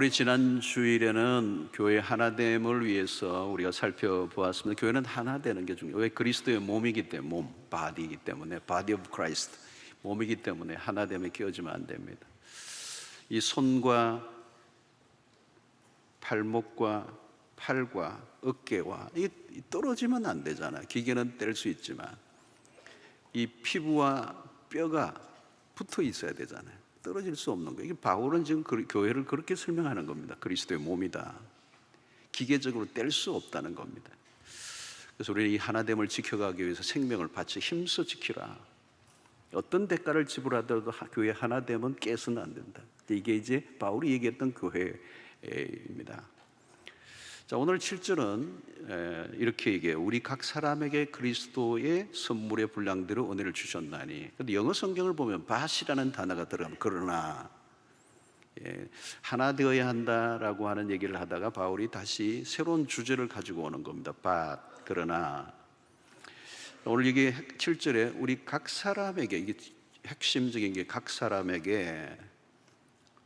우리 지난 주일에는 교회 하나됨을 위해서 우리가 살펴보았습니다. 교회는 하나 되는 게 중요해요. 왜? 그리스도의 몸이기 때문에, 바디이기 때문에, body of Christ, 몸이기 때문에 하나됨에 끼어지면 안 됩니다. 이 손과 발목과 팔과 어깨와 이 떨어지면 안 되잖아요. 기계는 뗄 수 있지만 이 피부와 뼈가 붙어 있어야 되잖아요. 떨어질 수 없는 거예요. 이게 바울은 지금 교회를 그렇게 설명하는 겁니다. 그리스도의 몸이다. 기계적으로 뗄 수 없다는 겁니다. 그래서 우리는 이 하나됨을 지켜가기 위해서 생명을 바쳐 힘써 지키라. 어떤 대가를 지불하더라도 교회 하나됨은 깨서는 안 된다. 이게 이제 바울이 얘기했던 교회입니다. 자, 오늘 7절은 이렇게 얘기해요. 우리 각 사람에게 그리스도의 선물의 분량대로 은혜를 주셨나니. 근데 영어 성경을 보면 bat이라는 단어가 들어가면 그러나, 하나 되어야 한다라고 하는 얘기를 하다가 바울이 다시 새로운 주제를 가지고 오는 겁니다. but, 그러나. 오늘 이게 7절에 우리 각 사람에게, 이게 핵심적인 게 각 사람에게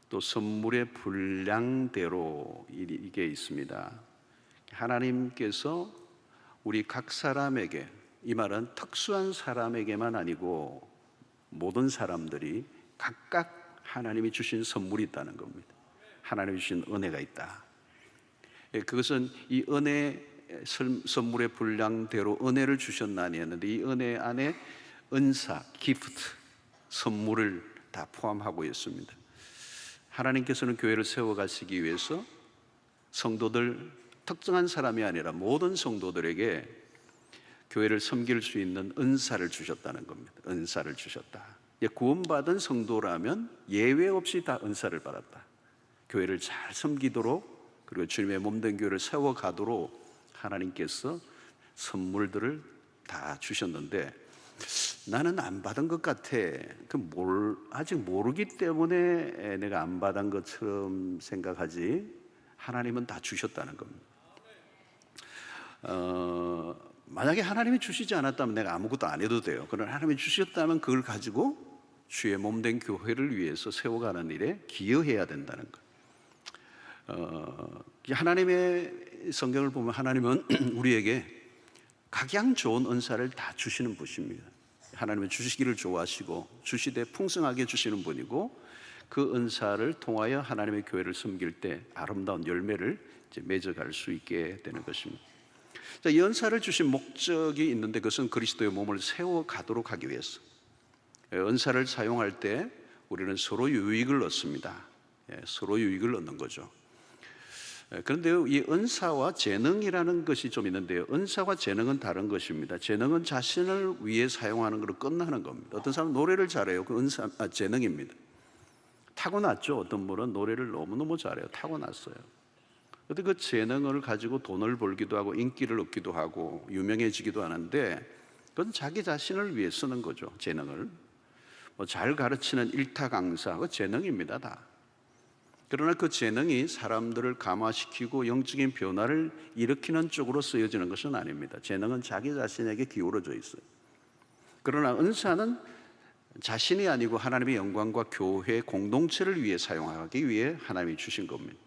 또 선물의 분량대로 이게 있습니다. 하나님께서 우리 각 사람에게, 이 말은 특수한 사람에게만 아니고 모든 사람들이 각각 하나님이 주신 선물이 있다는 겁니다. 하나님이 주신 은혜가 있다. 그것은 이 은혜 선물의 분량대로 은혜를 주셨나니 했는데, 이 은혜 안에 은사, 기프트, 선물을 다 포함하고 있습니다. 하나님께서는 교회를 세워가시기 위해서 성도들, 특정한 사람이 아니라 모든 성도들에게 교회를 섬길 수 있는 은사를 주셨다는 겁니다. 은사를 주셨다. 구원받은 성도라면 예외 없이 다 은사를 받았다. 교회를 잘 섬기도록, 그리고 주님의 몸된 교회를 세워가도록 하나님께서 선물들을 다 주셨는데, 나는 안 받은 것 같아. 아직 모르기 때문에 내가 안 받은 것처럼 생각하지, 하나님은 다 주셨다는 겁니다. 만약에 하나님이 주시지 않았다면 내가 아무것도 안 해도 돼요. 그러나 하나님이 주셨다면 그걸 가지고 주의 몸된 교회를 위해서 세워가는 일에 기여해야 된다는 거예요. 하나님의 성경을 보면 하나님은 우리에게 각양 좋은 은사를 다 주시는 분이십니다. 하나님은 주시기를 좋아하시고 주시되 풍성하게 주시는 분이고, 그 은사를 통하여 하나님의 교회를 섬길 때 아름다운 열매를 이제 맺어갈 수 있게 되는 것입니다. 자, 이 은사를 주신 목적이 있는데, 그것은 그리스도의 몸을 세워가도록 하기 위해서. 은사를 사용할 때 우리는 서로 유익을 얻습니다. 서로 유익을 얻는 거죠. 그런데 이 은사와 재능이라는 것이 좀 있는데요, 은사와 재능은 다른 것입니다. 재능은 자신을 위해 사용하는 것으로 끝나는 겁니다. 어떤 사람은 노래를 잘해요. 그 재능입니다. 타고났죠. 어떤 분은 노래를 너무너무 잘해요. 타고났어요. 그런데 그 재능을 가지고 돈을 벌기도 하고 인기를 얻기도 하고 유명해지기도 하는데, 그건 자기 자신을 위해 쓰는 거죠. 재능을 잘 가르치는 일타 강사, 그 재능입니다. 다. 그러나 그 재능이 사람들을 감화시키고 영적인 변화를 일으키는 쪽으로 쓰여지는 것은 아닙니다. 재능은 자기 자신에게 기울어져 있어요. 그러나 은사는 자신이 아니고 하나님의 영광과 교회 공동체를 위해 사용하기 위해 하나님이 주신 겁니다.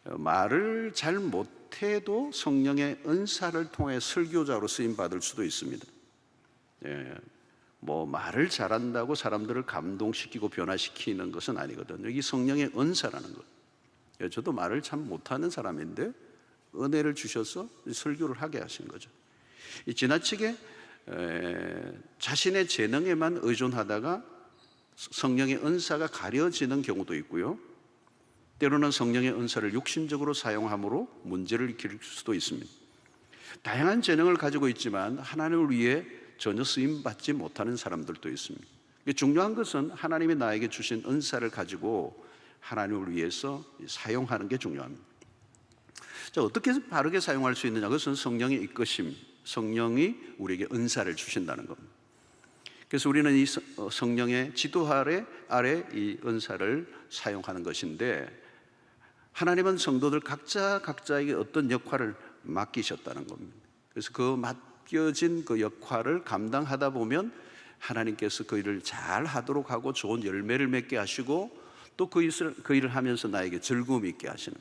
말을 잘 못해도 성령의 은사를 통해 설교자로 쓰임받을 수도 있습니다. 말을 잘한다고 사람들을 감동시키고 변화시키는 것은 아니거든요. 이게 성령의 은사라는 거예요. 저도 말을 참 못하는 사람인데 은혜를 주셔서 설교를 하게 하신 거죠. 지나치게 자신의 재능에만 의존하다가 성령의 은사가 가려지는 경우도 있고요, 때로는 성령의 은사를 욕심적으로 사용함으로 문제를 일으킬 수도 있습니다. 다양한 재능을 가지고 있지만 하나님을 위해 전혀 쓰임받지 못하는 사람들도 있습니다. 중요한 것은 하나님이 나에게 주신 은사를 가지고 하나님을 위해서 사용하는 게 중요합니다. 자, 어떻게 바르게 사용할 수 있느냐? 그것은 성령의 이끄심, 성령이 우리에게 은사를 주신다는 겁니다. 그래서 우리는 이 성령의 지도 아래 이 은사를 사용하는 것인데, 하나님은 성도들 각자에게 어떤 역할을 맡기셨다는 겁니다. 그래서 그 맡겨진 그 역할을 감당하다 보면 하나님께서 그 일을 잘 하도록 하고 좋은 열매를 맺게 하시고, 또 그 일을 하면서 나에게 즐거움이 있게 하시는,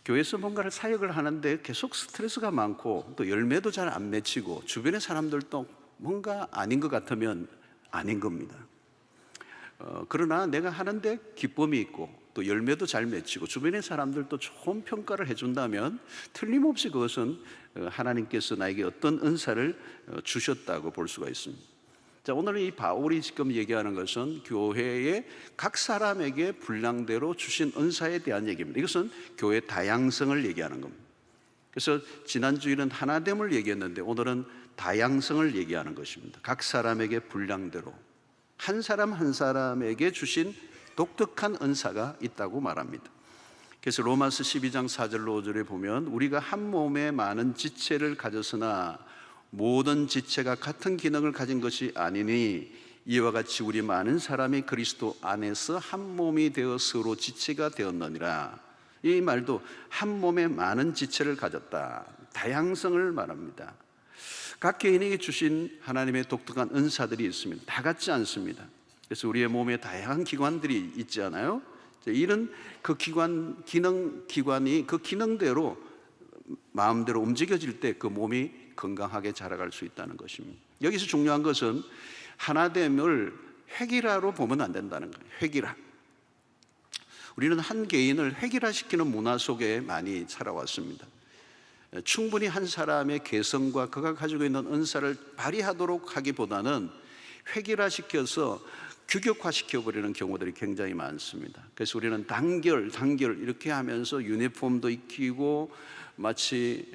교회에서 뭔가를 사역을 하는데 계속 스트레스가 많고 또 열매도 잘 안 맺히고 주변의 사람들도 뭔가 아닌 것 같으면 아닌 겁니다. 그러나 내가 하는데 기쁨이 있고 또 열매도 잘 맺히고 주변의 사람들도 좋은 평가를 해준다면 틀림없이 그것은 하나님께서 나에게 어떤 은사를 주셨다고 볼 수가 있습니다. 자, 오늘 이 바울이 지금 얘기하는 것은 교회의 각 사람에게 분량대로 주신 은사에 대한 얘기입니다. 이것은 교회 다양성을 얘기하는 겁니다. 그래서 지난주에는 하나됨을 얘기했는데 오늘은 다양성을 얘기하는 것입니다. 각 사람에게 분량대로 한 사람 한 사람에게 주신 독특한 은사가 있다고 말합니다. 그래서 로마서 12장 4절로 5절에 보면 우리가 한 몸에 많은 지체를 가졌으나 모든 지체가 같은 기능을 가진 것이 아니니 이와 같이 우리 많은 사람이 그리스도 안에서 한 몸이 되어 서로 지체가 되었느니라. 이 말도 한 몸에 많은 지체를 가졌다, 다양성을 말합니다. 각 개인에게 주신 하나님의 독특한 은사들이 있습니다. 다 같지 않습니다. 그래서 우리의 몸에 다양한 기관들이 있지 않아요? 이런 그 기관이 그 기능대로 마음대로 움직여질 때 그 몸이 건강하게 자라갈 수 있다는 것입니다. 여기서 중요한 것은 하나됨을 획일화로 보면 안 된다는 거예요. 획일화. 우리는 한 개인을 획일화시키는 문화 속에 많이 살아왔습니다. 충분히 한 사람의 개성과 그가 가지고 있는 은사를 발휘하도록 하기보다는 획일화시켜서 규격화시켜버리는 경우들이 굉장히 많습니다. 그래서 우리는 단결 이렇게 하면서 유니폼도 익히고 마치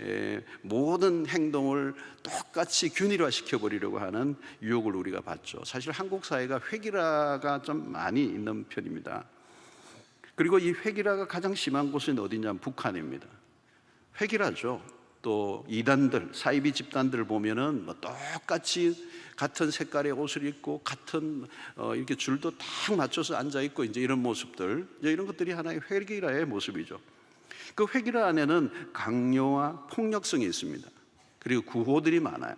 모든 행동을 똑같이 균일화시켜버리려고 하는 유혹을 우리가 받죠. 사실 한국 사회가 획일화가 좀 많이 있는 편입니다. 그리고 이 획일화가 가장 심한 곳은 어디냐면 북한입니다. 획일화죠. 또 이단들, 사이비 집단들을 보면은 뭐 똑같이 같은 색깔의 옷을 입고 같은 이렇게 줄도 딱 맞춰서 앉아 있고 이제 이런 모습들, 이제 이런 것들이 하나의 획일화의 모습이죠. 그 획일화 안에는 강요와 폭력성이 있습니다. 그리고 구호들이 많아요.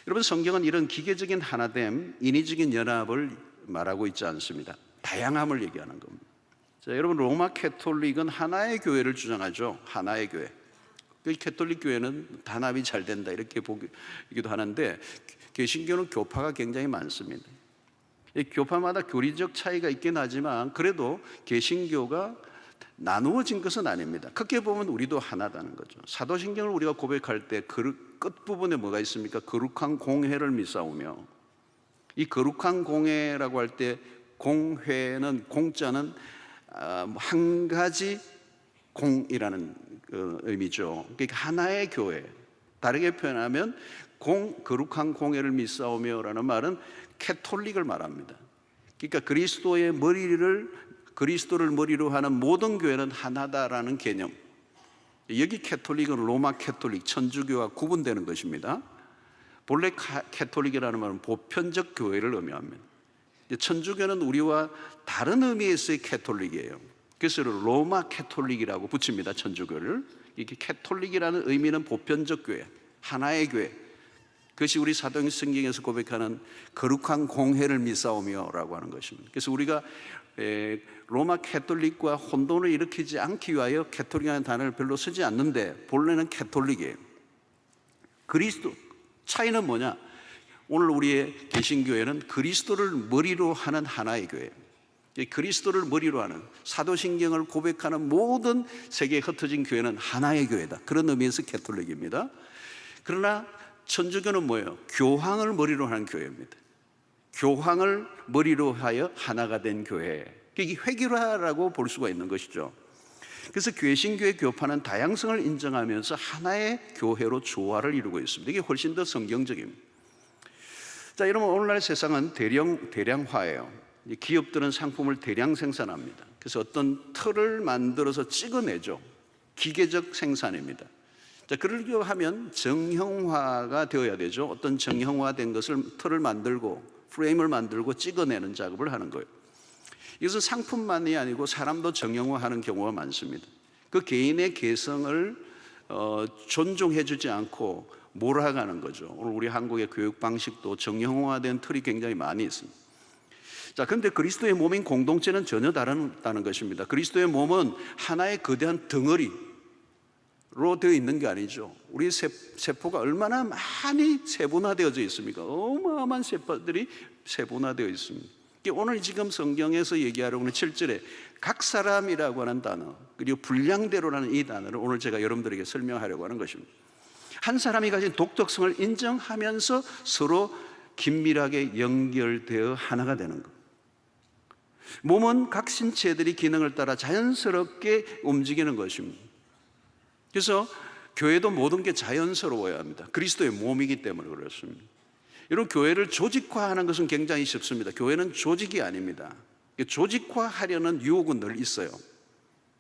여러분, 성경은 이런 기계적인 하나됨, 인위적인 연합을 말하고 있지 않습니다. 다양함을 얘기하는 겁니다. 자, 여러분, 로마 캐톨릭은 하나의 교회를 주장하죠. 하나의 교회. 그 캐톨릭 교회는 단합이 잘 된다 이렇게 보기도 하는데 개신교는 교파가 굉장히 많습니다. 이 교파마다 교리적 차이가 있긴 하지만 그래도 개신교가 나누어진 것은 아닙니다. 크게 보면 우리도 하나다는 거죠. 사도신경을 우리가 고백할 때 끝부분에 뭐가 있습니까? 거룩한 공회를 믿사오며, 이 거룩한 공회라고 할 때 공회는 공자는 한 가지 공이라는 의미죠. 그러니까 하나의 교회. 다르게 표현하면 거룩한 공회를 믿사오며라는 말은 캐톨릭을 말합니다. 그러니까 그리스도를 머리로 하는 모든 교회는 하나다라는 개념. 여기 캐톨릭은 로마 캐톨릭, 천주교와 구분되는 것입니다. 본래 캐톨릭이라는 말은 보편적 교회를 의미합니다. 천주교는 우리와 다른 의미에서의 캐톨릭이에요. 그래서 로마 캐톨릭이라고 붙입니다. 천주교를. 이게 캐톨릭이라는 의미는 보편적 교회, 하나의 교회. 그것이 우리 사도행전에서 고백하는 거룩한 공회를 믿사오며라고 하는 것입니다. 그래서 우리가 로마 캐톨릭과 혼돈을 일으키지 않기 위하여 캐톨릭이라는 단어를 별로 쓰지 않는데 본래는 캐톨릭이에요. 그리스도 차이는 뭐냐? 오늘 우리의 개신교회는 그리스도를 머리로 하는 하나의 교회예요. 그리스도를 머리로 하는, 사도신경을 고백하는 모든 세계에 흩어진 교회는 하나의 교회다. 그런 의미에서 캐톨릭입니다. 그러나 천주교는 뭐예요? 교황을 머리로 하는 교회입니다. 교황을 머리로 하여 하나가 된 교회. 이게 획일화라고 볼 수가 있는 것이죠. 그래서 개신교의 교파는 다양성을 인정하면서 하나의 교회로 조화를 이루고 있습니다. 이게 훨씬 더 성경적입니다. 자, 여러분, 오늘날 세상은 대량화예요. 기업들은 상품을 대량 생산합니다. 그래서 어떤 틀을 만들어서 찍어내죠. 기계적 생산입니다. 자, 그러려 하면 정형화가 되어야 되죠. 어떤 정형화된 것을 틀을 만들고 프레임을 만들고 찍어내는 작업을 하는 거예요. 이것은 상품만이 아니고 사람도 정형화하는 경우가 많습니다. 그 개인의 개성을 존중해주지 않고 몰아가는 거죠. 오늘 우리 한국의 교육 방식도 정형화된 틀이 굉장히 많이 있습니다. 자, 그런데 그리스도의 몸인 공동체는 전혀 다르다는 것입니다. 그리스도의 몸은 하나의 거대한 덩어리로 되어 있는 게 아니죠. 우리 세포가 얼마나 많이 세분화되어져 있습니까? 어마어마한 세포들이 세분화되어 있습니다. 오늘 지금 성경에서 얘기하려고 하는 7절에 각 사람이라고 하는 단어, 그리고 분량대로라는 이 단어를 오늘 제가 여러분들에게 설명하려고 하는 것입니다. 한 사람이 가진 독특성을 인정하면서 서로 긴밀하게 연결되어 하나가 되는 것. 몸은 각 신체들이 기능을 따라 자연스럽게 움직이는 것입니다. 그래서 교회도 모든 게 자연스러워야 합니다. 그리스도의 몸이기 때문에 그렇습니다. 여러분, 교회를 조직화하는 것은 굉장히 쉽습니다. 교회는 조직이 아닙니다. 조직화하려는 유혹은 늘 있어요.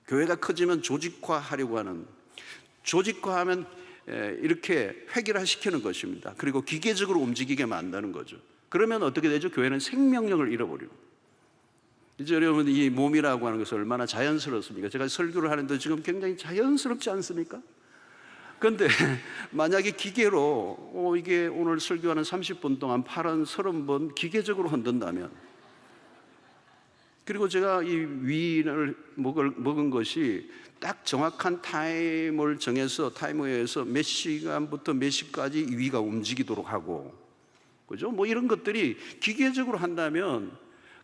교회가 커지면 조직화하려고 하는, 조직화하면 이렇게 획일화시키는 것입니다. 그리고 기계적으로 움직이게 만드는 거죠. 그러면 어떻게 되죠? 교회는 생명력을 잃어버리고. 이제 여러분, 이 몸이라고 하는 것은 얼마나 자연스럽습니까? 제가 설교를 하는데 지금 굉장히 자연스럽지 않습니까? 그런데 만약에 기계로 이게 오늘 설교하는 30분 동안 팔은 30번 기계적으로 흔든다면, 그리고 제가 이 위인을 먹은 것이 딱 정확한 타임을 정해서 타이머에서 몇 시간부터 몇 시까지 위가 움직이도록 하고, 그죠? 뭐 이런 것들이 기계적으로 한다면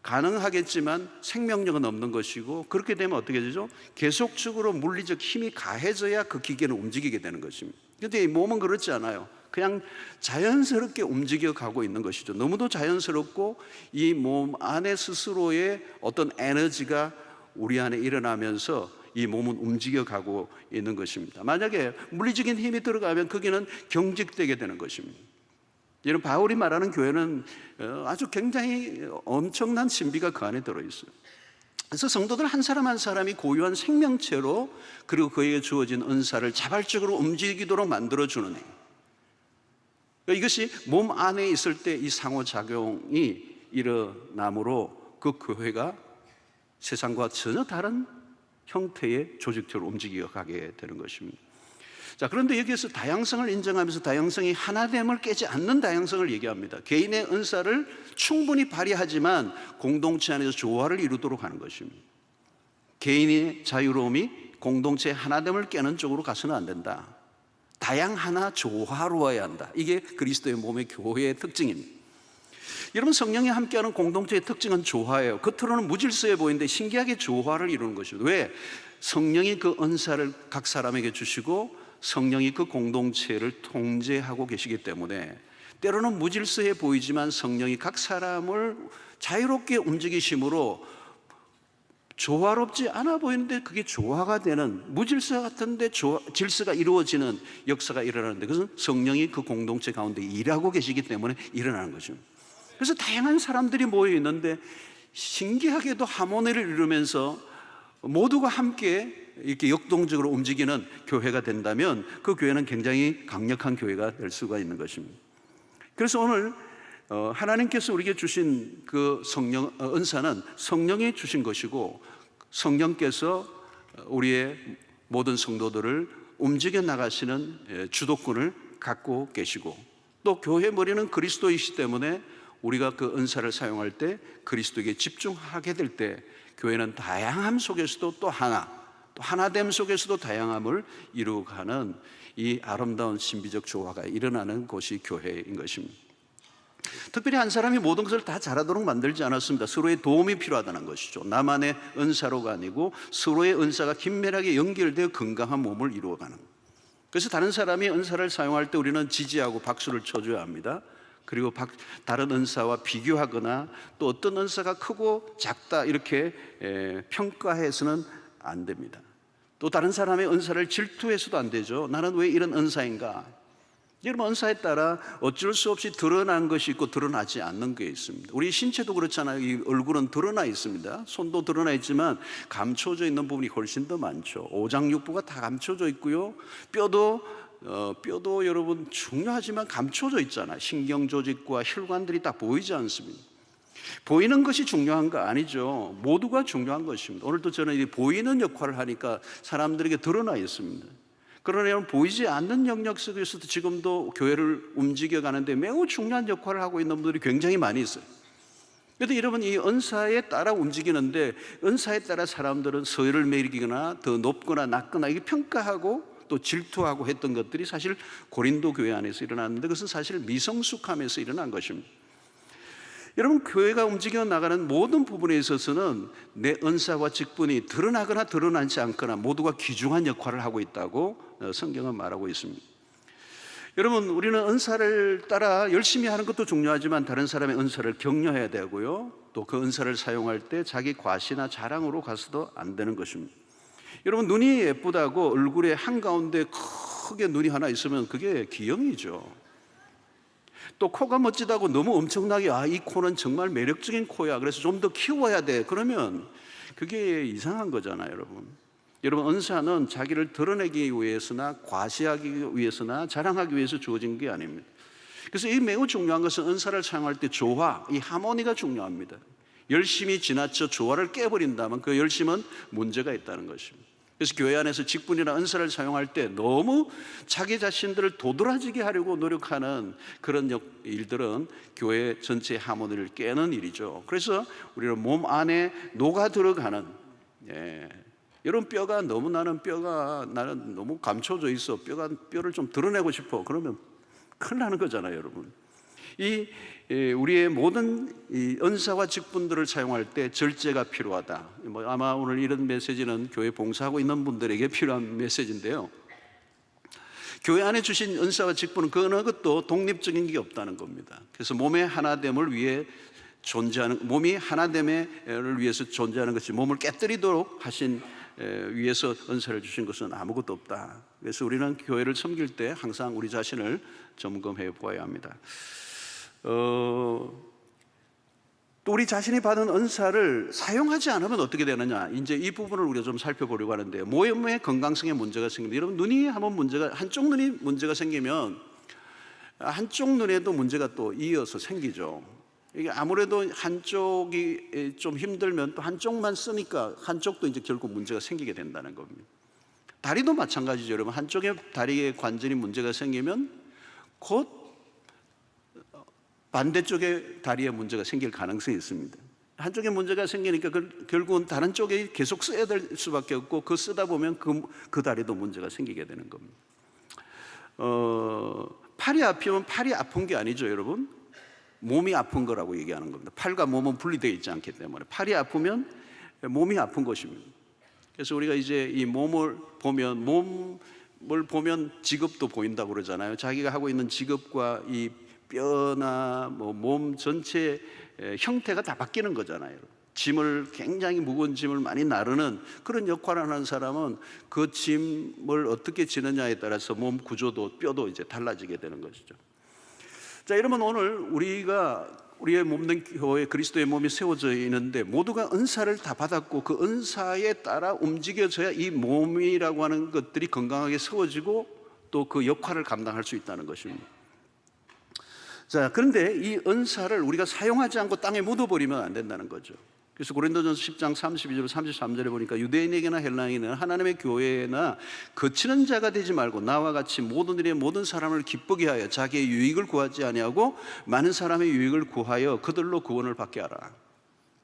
가능하겠지만 생명력은 없는 것이고, 그렇게 되면 어떻게 되죠? 계속적으로 물리적 힘이 가해져야 그 기계는 움직이게 되는 것입니다. 그런데 이 몸은 그렇지 않아요. 그냥 자연스럽게 움직여가고 있는 것이죠. 너무도 자연스럽고 이 몸 안에 스스로의 어떤 에너지가 우리 안에 일어나면서 이 몸은 움직여가고 있는 것입니다. 만약에 물리적인 힘이 들어가면 거기는 경직되게 되는 것입니다. 여러분, 바울이 말하는 교회는 아주 굉장히 엄청난 신비가 그 안에 들어있어요. 그래서 성도들 한 사람 한 사람이 고유한 생명체로, 그리고 그에게 주어진 은사를 자발적으로 움직이도록 만들어주는 행. 이것이 몸 안에 있을 때 이 상호작용이 일어나므로 그 교회가 세상과 전혀 다른 형태의 조직체로 움직여 가게 되는 것입니다. 자, 그런데 여기에서 다양성을 인정하면서 다양성이 하나됨을 깨지 않는 다양성을 얘기합니다. 개인의 은사를 충분히 발휘하지만 공동체 안에서 조화를 이루도록 하는 것입니다. 개인의 자유로움이 공동체의 하나됨을 깨는 쪽으로 가서는 안 된다. 다양하나 조화로워야 한다. 이게 그리스도의 몸의 교회의 특징입니다. 여러분, 성령이 함께하는 공동체의 특징은 조화예요. 겉으로는 무질서해 보이는데 신기하게 조화를 이루는 것입니다. 왜? 성령이 그 은사를 각 사람에게 주시고 성령이 그 공동체를 통제하고 계시기 때문에 때로는 무질서해 보이지만 성령이 각 사람을 자유롭게 움직이심으로 조화롭지 않아 보이는데 그게 조화가 되는, 무질서 같은데 질서가 이루어지는 역사가 일어나는데, 그것은 성령이 그 공동체 가운데 일하고 계시기 때문에 일어나는 거죠. 그래서 다양한 사람들이 모여 있는데 신기하게도 하모니를 이루면서 모두가 함께 이렇게 역동적으로 움직이는 교회가 된다면 그 교회는 굉장히 강력한 교회가 될 수가 있는 것입니다. 그래서 오늘 하나님께서 우리에게 주신 그 성령 은사는 성령이 주신 것이고, 성령께서 우리의 모든 성도들을 움직여 나가시는 주도권을 갖고 계시고, 또 교회 머리는 그리스도이시기 때문에 우리가 그 은사를 사용할 때 그리스도에게 집중하게 될 때 교회는 다양함 속에서도 또 하나됨 속에서도 다양함을 이루어가는 이 아름다운 신비적 조화가 일어나는 곳이 교회인 것입니다. 특별히 한 사람이 모든 것을 다 잘하도록 만들지 않았습니다. 서로의 도움이 필요하다는 것이죠. 나만의 은사로가 아니고 서로의 은사가 긴밀하게 연결되어 건강한 몸을 이루어가는. 그래서 다른 사람이 은사를 사용할 때 우리는 지지하고 박수를 쳐줘야 합니다. 그리고 다른 은사와 비교하거나 또 어떤 은사가 크고 작다 이렇게 평가해서는 안 됩니다. 또 다른 사람의 은사를 질투해서도 안 되죠. 나는 왜 이런 은사인가? 여러분, 은사에 따라 어쩔 수 없이 드러난 것이 있고 드러나지 않는 게 있습니다. 우리 신체도 그렇잖아요. 이 얼굴은 드러나 있습니다. 손도 드러나 있지만 감춰져 있는 부분이 훨씬 더 많죠. 오장육부가 다 감춰져 있고요. 뼈도 여러분 중요하지만 감춰져 있잖아요. 신경조직과 혈관들이 다 보이지 않습니다. 보이는 것이 중요한 거 아니죠. 모두가 중요한 것입니다. 오늘도 저는 이 보이는 역할을 하니까 사람들에게 드러나 있습니다. 그러나 보이지 않는 영역 속에서도 지금도 교회를 움직여가는데 매우 중요한 역할을 하고 있는 분들이 굉장히 많이 있어요. 그런데 여러분, 이 은사에 따라 움직이는데 은사에 따라 사람들은 서열을 매기거나 더 높거나 낮거나 이게 평가하고 또 질투하고 했던 것들이 사실 고린도 교회 안에서 일어났는데, 그것은 사실 미성숙함에서 일어난 것입니다. 여러분, 교회가 움직여 나가는 모든 부분에 있어서는 내 은사와 직분이 드러나거나 드러나지 않거나 모두가 귀중한 역할을 하고 있다고 성경은 말하고 있습니다. 여러분, 우리는 은사를 따라 열심히 하는 것도 중요하지만 다른 사람의 은사를 격려해야 되고요, 또 그 은사를 사용할 때 자기 과시나 자랑으로 가서도 안 되는 것입니다. 여러분, 눈이 예쁘다고 얼굴에 한가운데 크게 눈이 하나 있으면 그게 기형이죠. 또 코가 멋지다고 너무 엄청나게 이 코는 정말 매력적인 코야, 그래서 좀 더 키워야 돼, 그러면 그게 이상한 거잖아요. 여러분, 은사는 자기를 드러내기 위해서나 과시하기 위해서나 자랑하기 위해서 주어진 게 아닙니다. 그래서 이 매우 중요한 것은 은사를 사용할 때 조화, 이 하모니가 중요합니다. 열심히 지나쳐 조화를 깨버린다면 그 열심은 문제가 있다는 것입니다. 그래서 교회 안에서 직분이나 은사를 사용할 때 너무 자기 자신들을 도드라지게 하려고 노력하는 그런 일들은 교회 전체의 하모니를 깨는 일이죠. 그래서 우리는 몸 안에 녹아 들어가는, 여러분, 뼈가 너무 나는 너무 감춰져 있어, 뼈를 좀 드러내고 싶어, 그러면 큰일 나는 거잖아요. 여러분, 우리의 모든 이 은사와 직분들을 사용할 때 절제가 필요하다. 아마 오늘 이런 메시지는 교회 봉사하고 있는 분들에게 필요한 메시지인데요, 교회 안에 주신 은사와 직분은 그 어느 것도 독립적인 게 없다는 겁니다. 그래서 몸의 하나됨을 위해 존재하는, 몸이 하나됨을 위해서 존재하는 것이 몸을 깨뜨리도록 하신 위해서 은사를 주신 것은 아무것도 없다. 그래서 우리는 교회를 섬길 때 항상 우리 자신을 점검해 보아야 합니다. 또 우리 자신이 받은 은사를 사용하지 않으면 어떻게 되느냐, 이제 이 부분을 우리가 좀 살펴보려고 하는데, 몸의 건강성에 문제가 생깁니다. 여러분, 눈이 한번 한쪽 눈이 문제가 생기면 한쪽 눈에도 문제가 또 이어서 생기죠. 이게 아무래도 한쪽이 좀 힘들면 또 한쪽만 쓰니까 한쪽도 이제 결국 문제가 생기게 된다는 겁니다. 다리도 마찬가지죠. 여러분, 한쪽의 다리의 관절이 문제가 생기면 곧 반대쪽의 다리에 문제가 생길 가능성이 있습니다. 한쪽에 문제가 생기니까 결국은 다른 쪽에 계속 써야 될 수밖에 없고, 그 쓰다 보면 그 다리도 문제가 생기게 되는 겁니다. 팔이 아프면 팔이 아픈 게 아니죠, 여러분. 몸이 아픈 거라고 얘기하는 겁니다. 팔과 몸은 분리되어 있지 않기 때문에 팔이 아프면 몸이 아픈 것입니다. 그래서 우리가 이제 이 몸을 보면 직업도 보인다고 그러잖아요. 자기가 하고 있는 직업과 이 뼈나 몸 전체 형태가 다 바뀌는 거잖아요. 굉장히 무거운 짐을 많이 나르는 그런 역할을 하는 사람은 그 짐을 어떻게 지느냐에 따라서 몸 구조도 뼈도 이제 달라지게 되는 것이죠. 자, 여러분, 오늘 우리의 몸된 교회 그리스도의 몸이 세워져 있는데 모두가 은사를 다 받았고 그 은사에 따라 움직여져야 이 몸이라고 하는 것들이 건강하게 세워지고 또 그 역할을 감당할 수 있다는 것입니다. 자, 그런데 이 은사를 우리가 사용하지 않고 땅에 묻어버리면 안 된다는 거죠. 그래서 고린도전서 10장 32절 33절에 보니까 유대인에게나 헬라인에게나 하나님의 교회나 거치는 자가 되지 말고 나와 같이 모든 일에 모든 사람을 기쁘게 하여 자기의 유익을 구하지 아니하고 많은 사람의 유익을 구하여 그들로 구원을 받게 하라.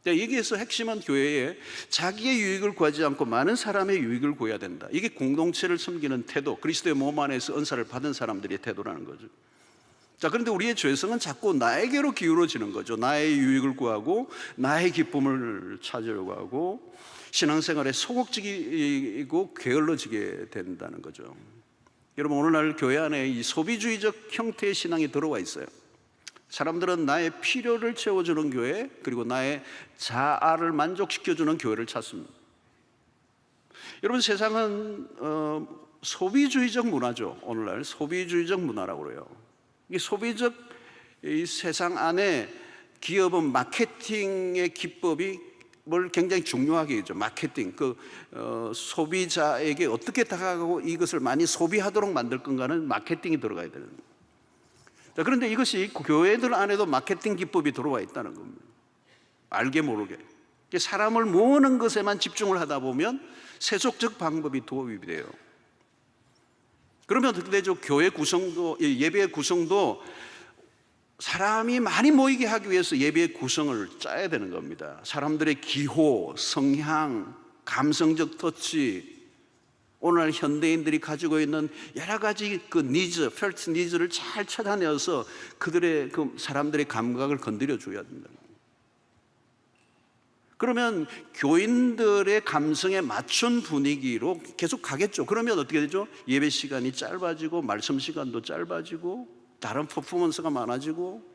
여기에서 핵심은 교회에 자기의 유익을 구하지 않고 많은 사람의 유익을 구해야 된다. 이게 공동체를 섬기는 태도, 그리스도의 몸 안에서 은사를 받은 사람들의 태도라는 거죠. 자, 그런데 우리의 죄성은 자꾸 나에게로 기울어지는 거죠. 나의 유익을 구하고 나의 기쁨을 찾으려고 하고 신앙생활에 소극적이고 게을러지게 된다는 거죠. 여러분, 오늘날 교회 안에 이 소비주의적 형태의 신앙이 들어와 있어요. 사람들은 나의 필요를 채워주는 교회, 그리고 나의 자아를 만족시켜주는 교회를 찾습니다. 여러분, 세상은 소비주의적 문화죠. 오늘날 소비주의적 문화라고 그래요. 이 소비적 이 세상 안에 기업은 마케팅의 기법이 굉장히 중요하게 하죠. 마케팅, 소비자에게 어떻게 다가가고 이것을 많이 소비하도록 만들 건가는 마케팅이 들어가야 되는 거예요. 자, 그런데 이것이 교회들 안에도 마케팅 기법이 들어와 있다는 겁니다. 알게 모르게 사람을 모으는 것에만 집중을 하다 보면 세속적 방법이 도입이 돼요. 그러면 어떻게 되죠? 교회 구성도, 예배의 구성도 사람이 많이 모이게 하기 위해서 예배의 구성을 짜야 되는 겁니다. 사람들의 기호, 성향, 감성적 터치, 오늘 현대인들이 가지고 있는 여러 가지 그 니즈, 펠트 니즈를 잘 찾아내어서 그들의 그 사람들의 감각을 건드려 줘야 된다. 그러면 교인들의 감성에 맞춘 분위기로 계속 가겠죠. 그러면 어떻게 되죠? 예배 시간이 짧아지고 말씀 시간도 짧아지고 다른 퍼포먼스가 많아지고.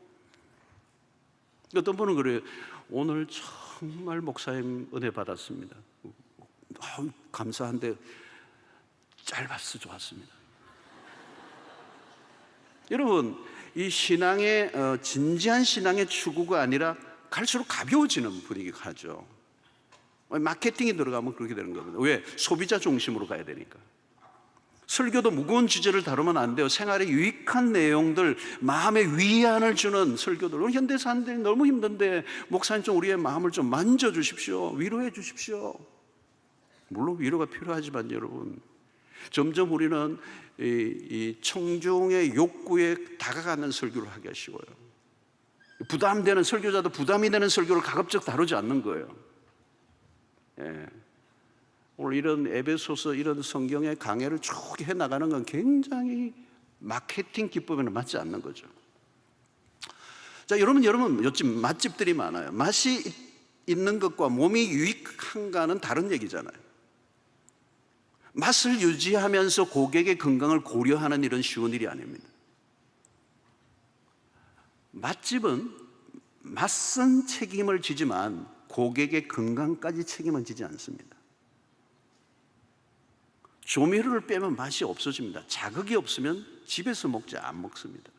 어떤 분은 그래요. 오늘 정말 목사님 은혜 받았습니다. 감사한데 짧았어 좋았습니다. 여러분, 이 신앙의 진지한 신앙의 추구가 아니라 갈수록 가벼워지는 분위기가 가죠. 마케팅이 들어가면 그렇게 되는 겁니다. 왜? 소비자 중심으로 가야 되니까. 설교도 무거운 주제를 다루면 안 돼요. 생활에 유익한 내용들, 마음에 위안을 주는 설교들. 우리 현대 사람들이 너무 힘든데 목사님 좀 우리의 마음을 좀 만져주십시오. 위로해 주십시오. 물론 위로가 필요하지만 여러분, 점점 우리는 이 청중의 욕구에 다가가는 설교를 하기 쉬워요. 부담되는, 설교자도 부담이 되는 설교를 가급적 다루지 않는 거예요. 예. 오늘 이런 에베소서 이런 성경의 강해를 쭉 해나가는 건 굉장히 마케팅 기법에는 맞지 않는 거죠. 자, 여러분 요즘 맛집들이 많아요. 맛이 있는 것과 몸이 유익한가는 다른 얘기잖아요. 맛을 유지하면서 고객의 건강을 고려하는 일은 쉬운 일이 아닙니다. 맛집은 맛선 책임을 지지만 고객의 건강까지 책임을 지지 않습니다. 조미료를 빼면 맛이 없어집니다. 자극이 없으면 집에서 안 먹습니다.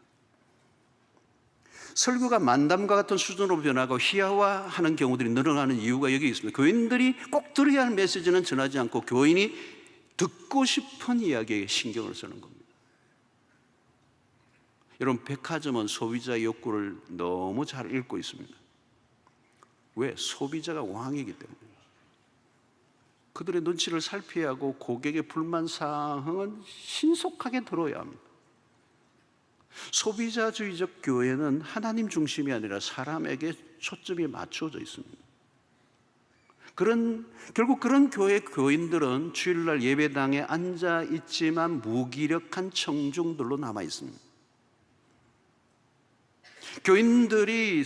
설교가 만담과 같은 수준으로 변하고 희화화하는 경우들이 늘어나는 이유가 여기 있습니다. 교인들이 꼭 들어야 할 메시지는 전하지 않고 교인이 듣고 싶은 이야기에 신경을 쓰는 겁니다. 여러분, 백화점은 소비자의 욕구를 너무 잘 읽고 있습니다. 왜? 소비자가 왕이기 때문에. 그들의 눈치를 살펴야 하고 고객의 불만 사항은 신속하게 들어야 합니다. 소비자주의적 교회는 하나님 중심이 아니라 사람에게 초점이 맞춰져 있습니다. 결국 그런 교회 교인들은 주일날 예배당에 앉아 있지만 무기력한 청중들로 남아 있습니다. 교인들이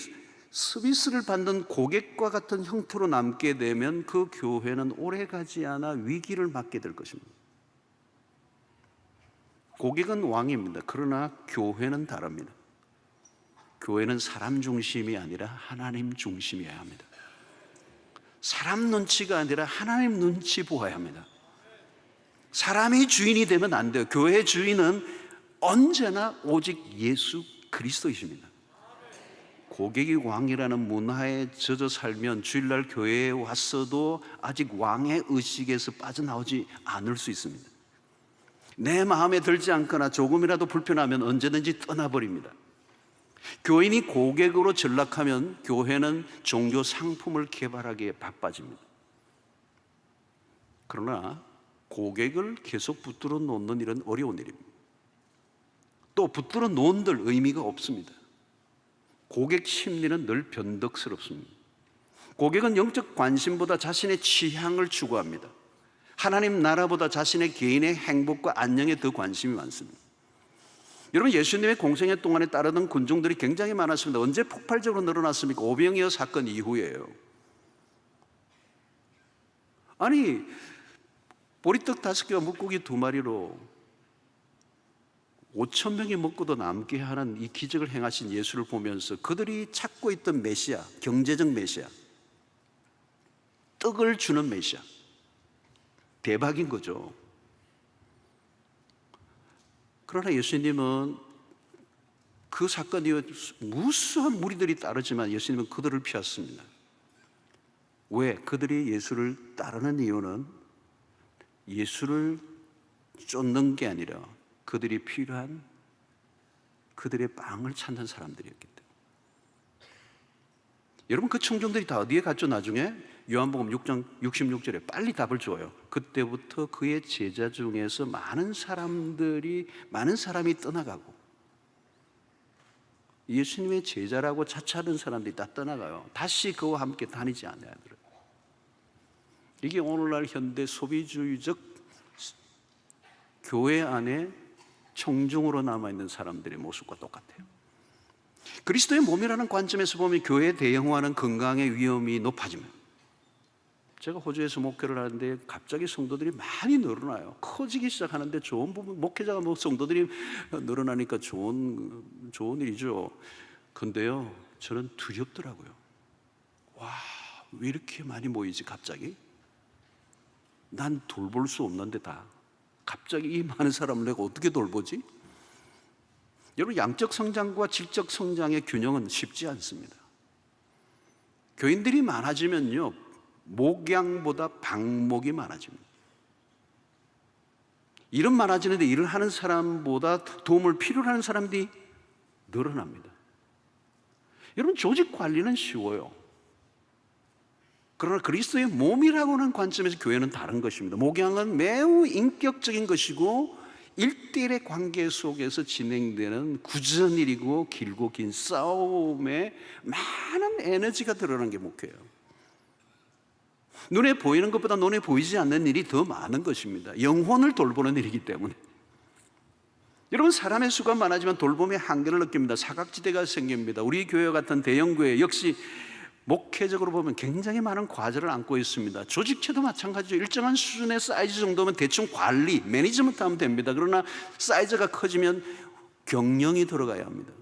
서비스를 받는 고객과 같은 형태로 남게 되면 그 교회는 오래가지 않아 위기를 맞게 될 것입니다. 고객은 왕입니다. 그러나 교회는 다릅니다. 교회는 사람 중심이 아니라 하나님 중심이어야 합니다. 사람 눈치가 아니라 하나님 눈치 보아야 합니다. 사람이 주인이 되면 안 돼요. 교회의 주인은 언제나 오직 예수 그리스도이십니다. 고객이 왕이라는 문화에 젖어 살면 주일날 교회에 왔어도 아직 왕의 의식에서 빠져나오지 않을 수 있습니다. 내 마음에 들지 않거나 조금이라도 불편하면 언제든지 떠나버립니다. 교인이 고객으로 전락하면 교회는 종교 상품을 개발하기에 바빠집니다. 그러나 고객을 계속 붙들어 놓는 일은 어려운 일입니다. 또 붙들어 놓은들 의미가 없습니다. 고객 심리는 늘 변덕스럽습니다. 고객은 영적 관심보다 자신의 취향을 추구합니다. 하나님 나라보다 자신의 개인의 행복과 안녕에 더 관심이 많습니다. 여러분, 예수님의 공생애 동안에 따르던 군중들이 굉장히 많았습니다. 언제 폭발적으로 늘어났습니까? 오병이어 사건 이후에요. 아니, 보리떡 5개와 물고기 2마리로 5,000명이 먹고도 남게 하는 이 기적을 행하신 예수를 보면서 그들이 찾고 있던 메시아, 경제적 메시아, 떡을 주는 메시아, 대박인 거죠. 그러나 예수님은 그 사건 이후에 무수한 무리들이 따르지만 예수님은 그들을 피했습니다. 왜? 그들이 예수를 따르는 이유는 예수를 쫓는 게 아니라 그들이 필요한 그들의 빵을 찾는 사람들이었기 때문에. 여러분, 그 청중들이 다 어디에 갔죠? 나중에 요한복음 6장 66절에 빨리 답을 줘요. 그때부터 그의 제자 중에서 많은 사람이 떠나가고, 예수님의 제자라고 자처하는 사람들이 다 떠나가요. 다시 그와 함께 다니지 않아요. 이게 오늘날 현대 소비주의적 교회 안에 청중으로 남아있는 사람들의 모습과 똑같아요. 그리스도의 몸이라는 관점에서 보면 교회 대형화는 건강의 위험이 높아집니다. 제가 호주에서 목회를 하는데 갑자기 성도들이 많이 늘어나요. 커지기 시작하는데 좋은 부분, 목회자가 성도들이 늘어나니까 좋은 일이죠. 근데요, 저는 두렵더라고요. 와, 왜 이렇게 많이 모이지 갑자기? 난 돌볼 수 없는데 갑자기 이 많은 사람을 내가 어떻게 돌보지? 여러분, 양적 성장과 질적 성장의 균형은 쉽지 않습니다. 교인들이 많아지면요, 목양보다 방목이 많아집니다. 일은 많아지는데 일을 하는 사람보다 도움을 필요로 하는 사람들이 늘어납니다. 여러분, 조직 관리는 쉬워요. 그러나 그리스도의 몸이라고 하는 관점에서 교회는 다른 것입니다. 목양은 매우 인격적인 것이고 1대1의 관계 속에서 진행되는 굳은일이고 길고 긴 싸움에 많은 에너지가 들어가는 게 목회예요. 눈에 보이는 것보다 눈에 보이지 않는 일이 더 많은 것입니다. 영혼을 돌보는 일이기 때문에. 여러분, 사람의 수가 많아지면 돌봄의 한계를 느낍니다. 사각지대가 생깁니다. 우리 교회 같은 대형교회 역시 목회적으로 보면 굉장히 많은 과제를 안고 있습니다. 조직체도 마찬가지죠. 일정한 수준의 사이즈 정도면 대충 관리, 매니지먼트 하면 됩니다. 그러나 사이즈가 커지면 경영이 들어가야 합니다.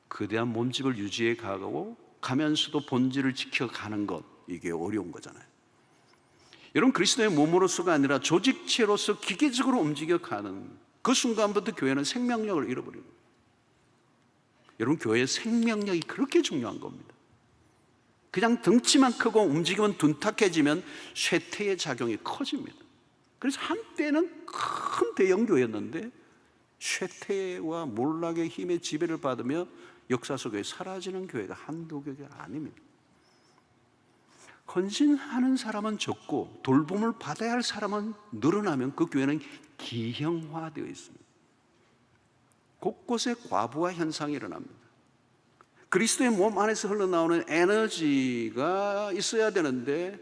거대한 몸집을 유지해 가고 가면서도 본질을 지켜가는 것, 이게 어려운 거잖아요. 여러분, 그리스도의 몸으로서가 아니라 조직체로서 기계적으로 움직여가는 그 순간부터 교회는 생명력을 잃어버립니다. 여러분, 교회의 생명력이 그렇게 중요한 겁니다. 그냥 덩치만 크고 움직이면 둔탁해지면 쇠퇴의 작용이 커집니다. 그래서 한때는 큰 대형교회였는데 쇠퇴와 몰락의 힘의 지배를 받으며 역사 속에 사라지는 교회가 한두 교회가 아닙니다. 헌신하는 사람은 적고 돌봄을 받아야 할 사람은 늘어나면 그 교회는 기형화되어 있습니다. 곳곳에 과부하 현상이 일어납니다. 그리스도의 몸 안에서 흘러나오는 에너지가 있어야 되는데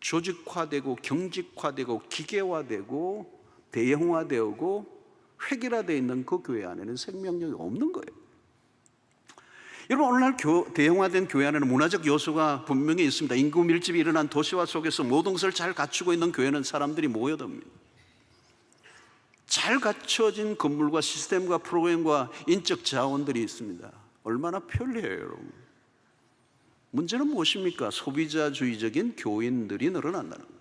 조직화되고 경직화되고 기계화되고 대형화되고 획일화되어 있는 그 교회 안에는 생명력이 없는 거예요. 여러분, 오늘날 대형화된 교회 안에는 문화적 요소가 분명히 있습니다. 인구 밀집이 일어난 도시화 속에서 모든 것을 잘 갖추고 있는 교회는 사람들이 모여듭니다. 잘 갖춰진 건물과 시스템과 프로그램과 인적 자원들이 있습니다. 얼마나 편리해요, 여러분. 문제는 무엇입니까? 소비자주의적인 교인들이 늘어난다는 거예요.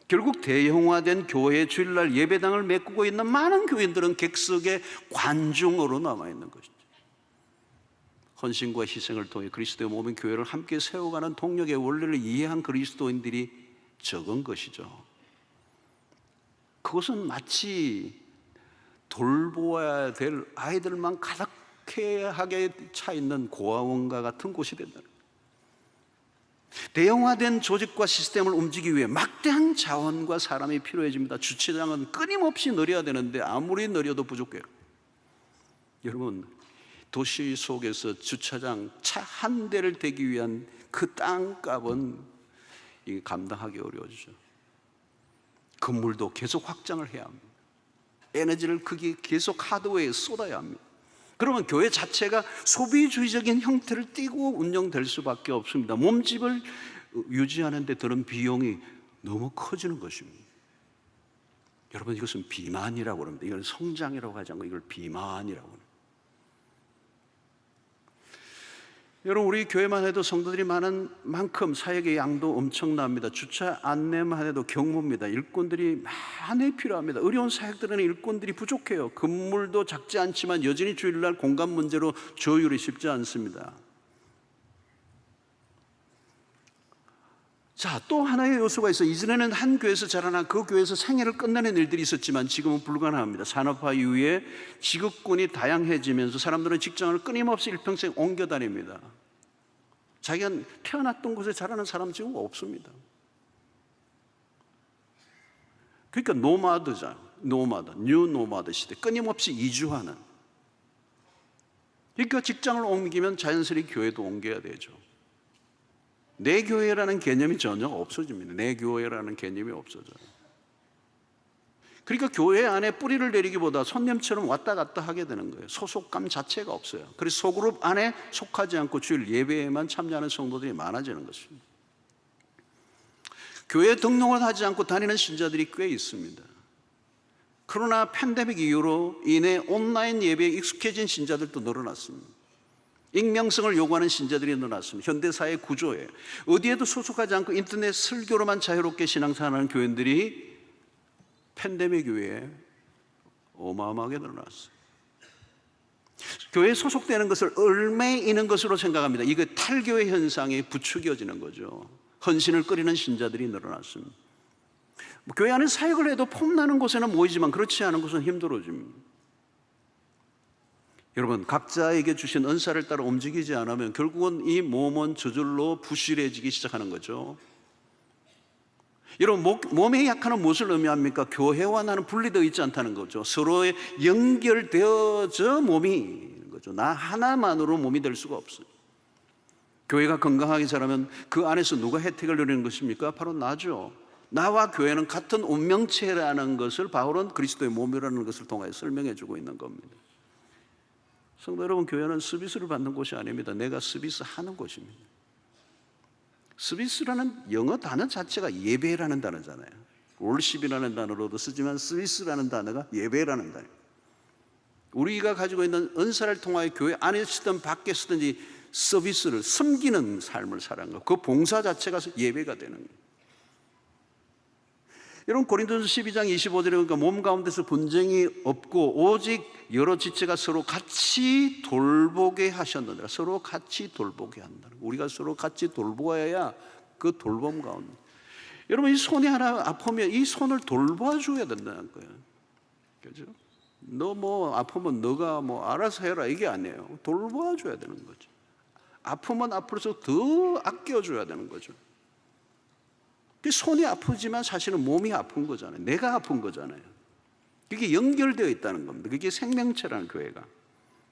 결국 대형화된 교회 주일날 예배당을 메꾸고 있는 많은 교인들은 객석의 관중으로 남아있는 것이죠. 헌신과 희생을 통해 그리스도의 몸인 교회를 함께 세워가는 동력의 원리를 이해한 그리스도인들이 적은 것이죠. 그것은 마치 돌보아야 될 아이들만 가득하게 차 있는 고아원과 같은 곳이 된다. 대형화된 조직과 시스템을 움직이기 위해 막대한 자원과 사람이 필요해집니다. 주차장은 끊임없이 늘려야 되는데 아무리 늘려도 부족해요. 여러분, 도시 속에서 주차장 차 한 대를 대기 위한 그 땅값은 감당하기 어려워지죠. 건물도 계속 확장을 해야 합니다. 에너지를 거기에 계속 하드웨어에 쏟아야 합니다. 그러면 교회 자체가 소비주의적인 형태를 띠고 운영될 수밖에 없습니다. 몸집을 유지하는 데 드는 비용이 너무 커지는 것입니다. 여러분, 이것은 비만이라고 합니다. 이건 성장이라고 하지 않고 이걸 비만이라고 합니다. 여러분, 우리 교회만 해도 성도들이 많은 만큼 사역의 양도 엄청납니다. 주차 안내만 해도 경무입니다. 일꾼들이 많이 필요합니다. 어려운 사역들은 일꾼들이 부족해요. 건물도 작지 않지만 여전히 주일날 공간 문제로 조율이 쉽지 않습니다. 자, 또 하나의 요소가 있어요. 이전에는 한 교회에서 자라나 그 교회에서 생애를 끝내는 일들이 있었지만 지금은 불가능합니다. 산업화 이후에 직업군이 다양해지면서 사람들은 직장을 끊임없이 일평생 옮겨 다닙니다. 자기가 태어났던 곳에 자라는 사람 지금 없습니다. 그러니까 뉴 노마드 시대, 끊임없이 이주하는. 그러니까 직장을 옮기면 자연스레 교회도 옮겨야 되죠. 내 교회라는 개념이 전혀 없어집니다. 내 교회라는 개념이 없어져요. 그러니까 교회 안에 뿌리를 내리기보다 손님처럼 왔다 갔다 하게 되는 거예요. 소속감 자체가 없어요. 그래서 소그룹 안에 속하지 않고 주일 예배에만 참여하는 성도들이 많아지는 것입니다. 교회 등록을 하지 않고 다니는 신자들이 꽤 있습니다. 그러나 팬데믹 이후로 인해 온라인 예배에 익숙해진 신자들도 늘어났습니다. 익명성을 요구하는 신자들이 늘어났습니다. 현대사회 구조에 어디에도 소속하지 않고 인터넷 설교로만 자유롭게 신앙생활하는 교인들이 팬데믹 이후에 어마어마하게 늘어났어요. 교회에 소속되는 것을 얽매이는 것으로 생각합니다. 이거 탈교의 현상이 부추겨지는 거죠. 헌신을 끓이는 신자들이 늘어났습니다. 교회 안에 사역을 해도 폼나는 곳에는 모이지만 그렇지 않은 곳은 힘들어집니다. 여러분, 각자에게 주신 은사를 따라 움직이지 않으면 결국은 이 몸은 저절로 부실해지기 시작하는 거죠. 여러분, 몸에 약한은 무엇을 의미합니까? 교회와 나는 분리되어 있지 않다는 거죠. 서로에 연결되어져 몸이 있는 거죠. 나 하나만으로 몸이 될 수가 없어요. 교회가 건강하게 자라면 그 안에서 누가 혜택을 누리는 것입니까? 바로 나죠. 나와 교회는 같은 운명체라는 것을 바울은 그리스도의 몸이라는 것을 통해 설명해 주고 있는 겁니다. 성도 여러분, 교회는 서비스를 받는 곳이 아닙니다. 내가 서비스하는 곳입니다. 서비스라는 영어 단어 자체가 예배라는 단어잖아요. 월십이라는 단어로도 쓰지만 서비스라는 단어가 예배라는 단어예요. 우리가 가지고 있는 은사를 통하여 교회 안에 쓰든 밖에 쓰든지 서비스를 섬기는 삶을 살아가는 것, 그 봉사 자체가 예배가 되는 거예요. 여러분, 고린도전서 12장 25절에 보니까 몸 가운데서 분쟁이 없고 오직 여러 지체가 서로 같이 돌보게 하셨느니라. 서로 같이 돌보게 한다는 거예요. 우리가 서로 같이 돌보아야 그 돌봄 가운데. 여러분, 이 손이 하나 아프면 이 손을 돌봐줘야 된다는 거예요. 그죠? 너 뭐 아프면 너가 뭐 알아서 해라 이게 아니에요. 돌봐줘야 되는 거죠. 아프면 아플수록 더 아껴줘야 되는 거죠. 손이 아프지만 사실은 몸이 아픈 거잖아요. 내가 아픈 거잖아요. 그게 연결되어 있다는 겁니다. 그게 생명체라는 교회가.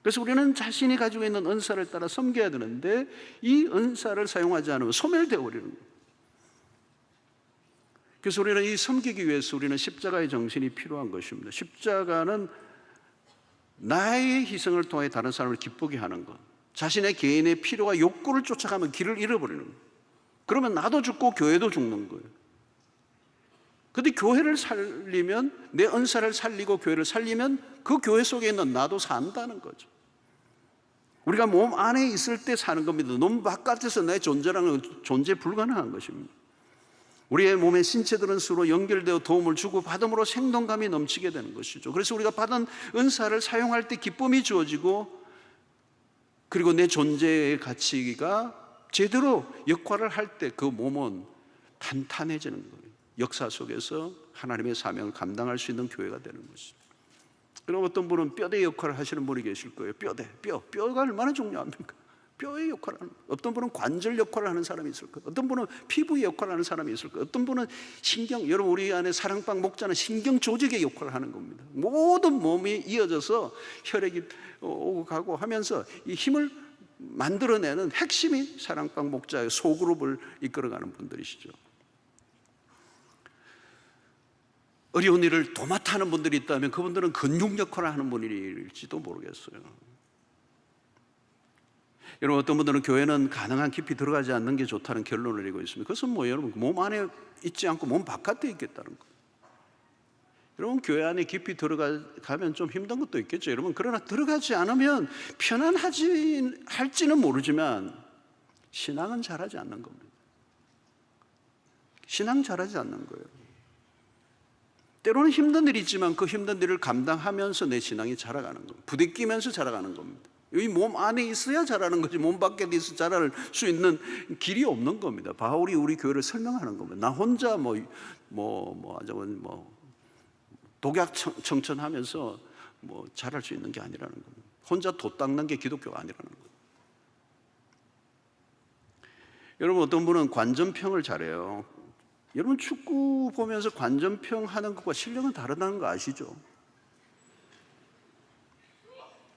그래서 우리는 자신이 가지고 있는 은사를 따라 섬겨야 되는데 이 은사를 사용하지 않으면 소멸되어 버리는 거예요. 그래서 우리는 이 섬기기 위해서 우리는 십자가의 정신이 필요한 것입니다. 십자가는 나의 희생을 통해 다른 사람을 기쁘게 하는 것, 자신의 개인의 필요와 욕구를 쫓아가면 길을 잃어버리는 거예요. 그러면 나도 죽고 교회도 죽는 거예요. 그런데 교회를 살리면, 내 은사를 살리고 교회를 살리면 그 교회 속에 있는 나도 산다는 거죠. 우리가 몸 안에 있을 때 사는 겁니다. 몸 바깥에서 내 존재라는 존재 불가능한 것입니다. 우리의 몸의 신체들은 서로 연결되어 도움을 주고 받음으로 생동감이 넘치게 되는 것이죠. 그래서 우리가 받은 은사를 사용할 때 기쁨이 주어지고, 그리고 내 존재의 가치가 제대로 역할을 할 때 그 몸은 탄탄해지는 거예요. 역사 속에서 하나님의 사명을 감당할 수 있는 교회가 되는 것이죠. 그럼 어떤 분은 뼈대 역할을 하시는 분이 계실 거예요. 뼈가 얼마나 중요합니까? 뼈의 역할을 하는, 어떤 분은 관절 역할을 하는 사람이 있을 거예요. 어떤 분은 피부의 역할을 하는 사람이 있을 거예요. 어떤 분은 신경, 여러분 우리 안에 사랑방 목자는 신경 조직의 역할을 하는 겁니다. 모든 몸이 이어져서 혈액이 오고 가고 하면서 이 힘을 만들어내는 핵심이 사랑방 목자의 소그룹을 이끌어가는 분들이시죠. 어려운 일을 도맡아 하는 분들이 있다면 그분들은 근육 역할을 하는 분일지도 모르겠어요. 여러분, 어떤 분들은 교회는 가능한 깊이 들어가지 않는 게 좋다는 결론을 내리고 있습니다. 그것은 뭐 여러분, 몸 안에 있지 않고 몸 바깥에 있겠다는 거예요. 여러분, 교회 안에 깊이 들어가면 좀 힘든 것도 있겠죠. 여러분, 그러나 들어가지 않으면 할지는 모르지만 신앙은 잘하지 않는 겁니다. 신앙 잘하지 않는 거예요. 때로는 힘든 일이 있지만 그 힘든 일을 감당하면서 내 신앙이 자라가는 겁니다. 부대끼면서 자라가는 겁니다. 이 몸 안에 있어야 자라는 거지, 몸 밖에 있어 자랄 수 있는 길이 없는 겁니다. 바울이 우리 교회를 설명하는 겁니다. 나 혼자 독약 청천하면서 자랄 수 있는 게 아니라는 겁니다. 혼자 돛 닦는 게 기독교가 아니라는 겁니다. 여러분 어떤 분은 관전평을 잘해요. 여러분 축구 보면서 관전평 하는 것과 실력은 다르다는 거 아시죠?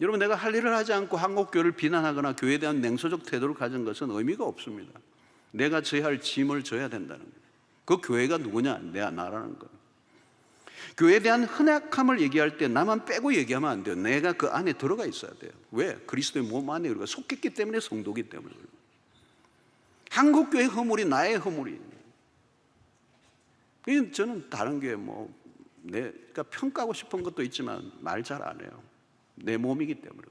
여러분 내가 할 일을 하지 않고 한국교회를 비난하거나 교회에 대한 냉소적 태도를 가진 것은 의미가 없습니다. 내가 져야 할 짐을 져야 된다는 거예요. 그 교회가 누구냐? 나라는 거예요. 교회에 대한 흔악함을 얘기할 때 나만 빼고 얘기하면 안 돼요. 내가 그 안에 들어가 있어야 돼요. 왜? 그리스도의 몸 안에 우리가 속했기 때문에, 성도기 때문에. 한국교회 허물이 나의 허물이에요. 저는 다른 교회 내가 평가하고 싶은 것도 있지만 말 잘 안 해요. 내 몸이기 때문에.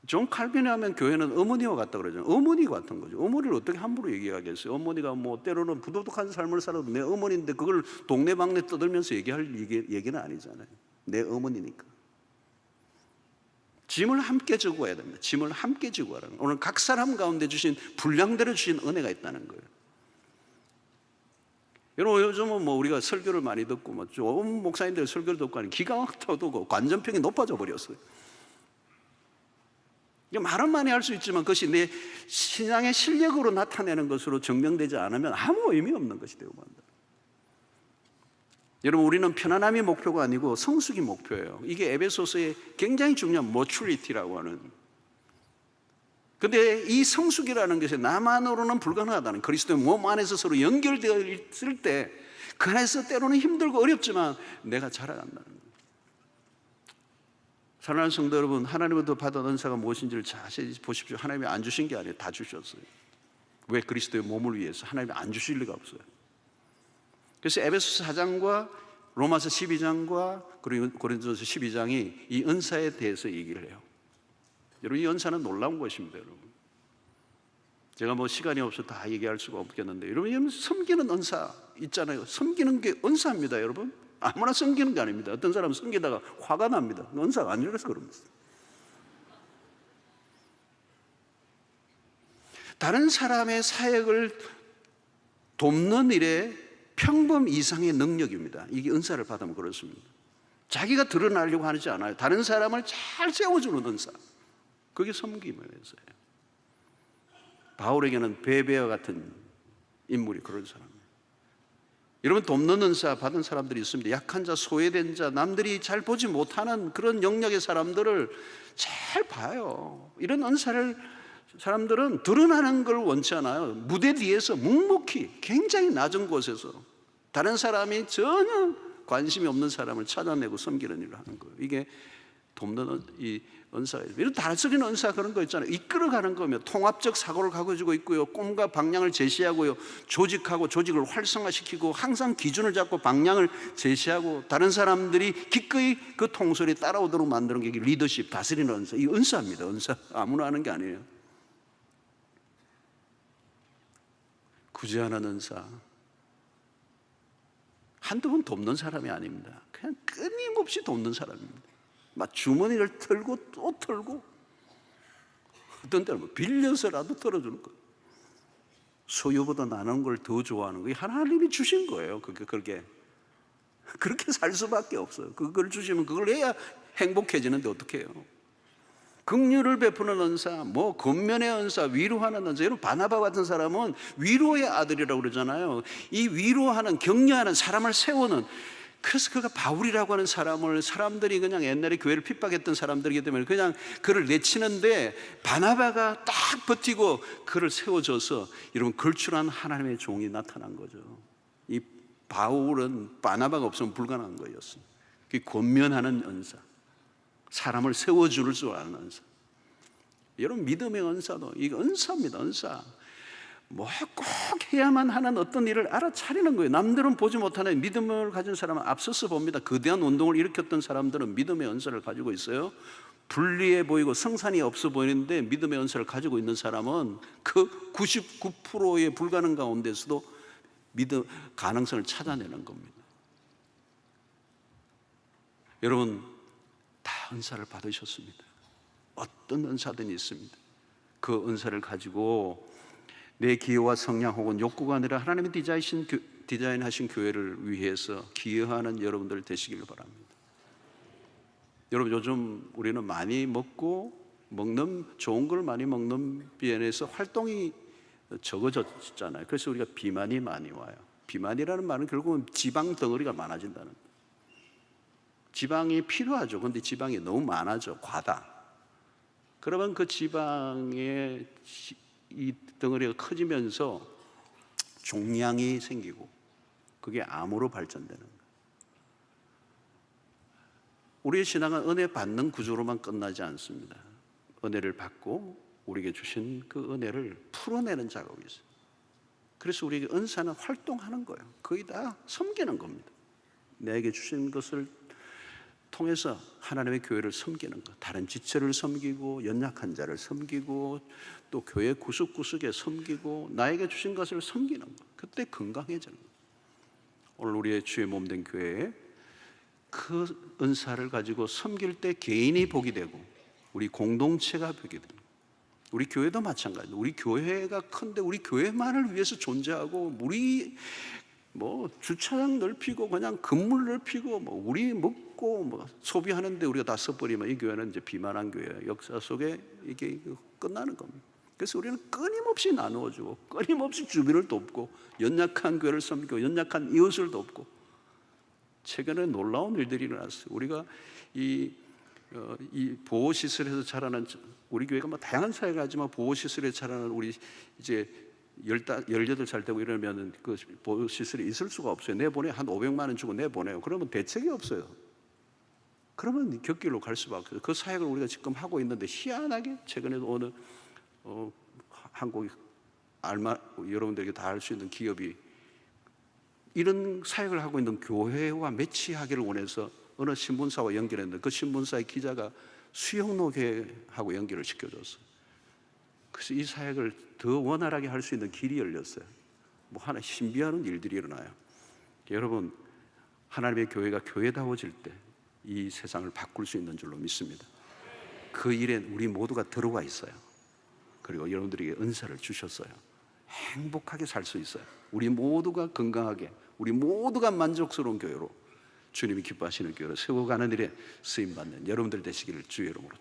존 칼빈이 하면 교회는 어머니와 같다 그러죠. 어머니 같은 거죠. 어머니를 어떻게 함부로 얘기하겠어요? 어머니가 때로는 부도덕한 삶을 살아도 내 어머니인데 그걸 동네방네 떠들면서 얘기할 얘기는 아니잖아요. 내 어머니니까. 짐을 함께 지고 가야 됩니다. 짐을 함께 지고 가라는 거예요. 오늘 각 사람 가운데 주신 분량대로 주신 은혜가 있다는 거예요. 여러분 요즘은 우리가 설교를 많이 듣고 좋은 목사님들 설교를 듣고 하니 기가 막혀도 관전평이 높아져 버렸어요. 말은 많이 할 수 있지만 그것이 내 신앙의 실력으로 나타내는 것으로 증명되지 않으면 아무 의미 없는 것이 되고 만다. 여러분 우리는 편안함이 목표가 아니고 성숙이 목표예요. 이게 에베소서의 굉장히 중요한 머추리티라고 하는. 근데 이 성숙이라는 것이 나만으로는 불가능하다는, 그리스도의 몸 안에서 서로 연결되어 있을 때 그 안에서 때로는 힘들고 어렵지만 내가 자라간다는 거예요. 사랑하는 성도 여러분, 하나님으로부터 받은 은사가 무엇인지를 자세히 보십시오. 하나님이 안 주신 게 아니에요. 다 주셨어요. 왜? 그리스도의 몸을 위해서. 하나님이 안 주실 리가 없어요. 그래서 에베소서 4장과 로마서 12장과 그리고 고린도서 12장이 이 은사에 대해서 얘기를 해요. 여러분 이 은사는 놀라운 것입니다. 여러분 제가 시간이 없어서 다 얘기할 수가 없겠는데, 여러분 섬기는 은사 있잖아요. 섬기는 게 은사입니다. 여러분 아무나 섬기는 게 아닙니다. 어떤 사람은 섬기다가 화가 납니다. 은사가 아니라서 그럽니다. 다른 사람의 사역을 돕는 일에 평범 이상의 능력입니다. 이게 은사를 받으면 그렇습니다. 자기가 드러나려고 하지 않아요. 다른 사람을 잘 세워주는 은사, 그게 섬김의 은사예요. 바울에게는 베베와 같은 인물이 그런 사람이에요. 여러분 돕는 은사 받은 사람들이 있습니다. 약한 자, 소외된 자, 남들이 잘 보지 못하는 그런 영역의 사람들을 잘 봐요. 이런 은사를 사람들은 드러나는 걸 원치 않아요. 무대 뒤에서 묵묵히 굉장히 낮은 곳에서 다른 사람이 전혀 관심이 없는 사람을 찾아내고 섬기는 일을 하는 거예요. 이게 돕는 이 은사예요. 이런 다스리는 은사 그런 거 있잖아요. 이끌어가는 거면 통합적 사고를 가지고 있고요. 꿈과 방향을 제시하고요. 조직하고 조직을 활성화시키고 항상 기준을 잡고 방향을 제시하고 다른 사람들이 기꺼이 그 통솔에 따라오도록 만드는 게 리더십, 다스리는 은사. 이 은사입니다. 은사 아무나 하는 게 아니에요. 구제하는 은사. 한두 번 돕는 사람이 아닙니다. 그냥 끊임없이 돕는 사람입니다. 막 주머니를 털고 또 털고 어떤 때는 빌려서라도 털어주는 거예요. 소유보다 나는 걸 더 좋아하는 거예요. 하나님이 주신 거예요. 그렇게 살 수밖에 없어요. 그걸 주시면 그걸 해야 행복해지는데 어떻게 해요? 긍휼을 베푸는 은사, 겉면의 은사, 위로하는 은사. 여러분 바나바 같은 사람은 위로의 아들이라고 그러잖아요. 이 위로하는, 격려하는, 사람을 세우는. 그래서 그가 바울이라고 하는 사람들이 그냥 옛날에 교회를 핍박했던 사람들이기 때문에 그냥 그를 내치는데 바나바가 딱 버티고 그를 세워줘서 여러분 걸출한 하나님의 종이 나타난 거죠. 이 바울은 바나바가 없으면 불가능한 거였어요. 그 권면하는 은사, 사람을 세워줄 줄 아는 은사. 여러분 믿음의 은사도 이거 은사입니다. 은사. 꼭 해야만 하는 어떤 일을 알아차리는 거예요. 남들은 보지 못하는 믿음을 가진 사람은 앞서서 봅니다. 거대한 운동을 일으켰던 사람들은 믿음의 은사를 가지고 있어요. 불리해 보이고 성산이 없어 보이는데 믿음의 은사를 가지고 있는 사람은 그 99%의 불가능 가운데서도 믿음 가능성을 찾아내는 겁니다. 여러분 다 은사를 받으셨습니다. 어떤 은사든 있습니다. 그 은사를 가지고 내 기여와 성량 혹은 욕구가 아니라 하나님이 디자인하신 교회를 위해서 기여하는 여러분들 되시기를 바랍니다. 여러분 요즘 우리는 많이 먹고 좋은 걸 많이 먹는 비엔에서 활동이 적어졌잖아요. 그래서 우리가 비만이 많이 와요. 비만이라는 말은 결국은 지방 덩어리가 많아진다는 거예요. 지방이 필요하죠. 그런데 지방이 너무 많아져, 과다. 그러면 그 지방의 이 덩어리가 커지면서 종양이 생기고 그게 암으로 발전되는 거예요. 우리의 신앙은 은혜 받는 구조로만 끝나지 않습니다. 은혜를 받고 우리에게 주신 그 은혜를 풀어내는 작업이 있어요. 그래서 우리에게 은사는 활동하는 거예요. 거의 다 섬기는 겁니다. 내게 주신 것을 통해서 하나님의 교회를 섬기는 것, 다른 지체를 섬기고 연약한 자를 섬기고 또 교회 구석구석에 섬기고 나에게 주신 것을 섬기는 것, 그때 건강해지는 것. 오늘 우리의 주의 몸된 교회에 그 은사를 가지고 섬길 때 개인이 복이 되고 우리 공동체가 복이 되고 우리 교회도 마찬가지입니다. 우리 교회가 큰데 우리 교회만을 위해서 존재하고 우리 주차장 넓히고 그냥 건물 넓히고 우리 먹고 소비하는데 우리가 다 써버리면 이 교회는 이제 비만한 교회예요. 역사 속에 이게 끝나는 겁니다. 그래서 우리는 끊임없이 나누어주고 끊임없이 주변을 돕고 연약한 교회를 섬기고 연약한 이웃을 돕고 최근에 놀라운 일들이 일어났어요. 우리가 이 보호시설에서 자라는 우리 교회가 다양한 사역을 하지만 보호시설에서 자라는 우리 이제 18살 되고 이러면 그 보호시설에 있을 수가 없어요. 내보내 한 500만 원 주고 내보내요. 그러면 대책이 없어요. 그러면 곁길로 갈 수밖에 없어요. 그 사역을 우리가 지금 하고 있는데 희한하게 최근에도 어느 한국 여러분들에게 다 알 수 있는 기업이 이런 사역을 하고 있는 교회와 매치하기를 원해서 어느 신문사와 연결했는데 그 신문사의 기자가 수영로교회하고 연결을 시켜줬어요. 그래서 이 사역을 더 원활하게 할 수 있는 길이 열렸어요. 하나 신비한 일들이 일어나요. 여러분, 하나님의 교회가 교회다워질 때 이 세상을 바꿀 수 있는 줄로 믿습니다. 그 일에 우리 모두가 들어가 있어요. 그리고 여러분들에게 은사를 주셨어요. 행복하게 살 수 있어요. 우리 모두가 건강하게, 우리 모두가 만족스러운 교회로 주님이 기뻐하시는 교회로 세워가는 일에 쓰임받는 여러분들 되시기를 주의 이름으로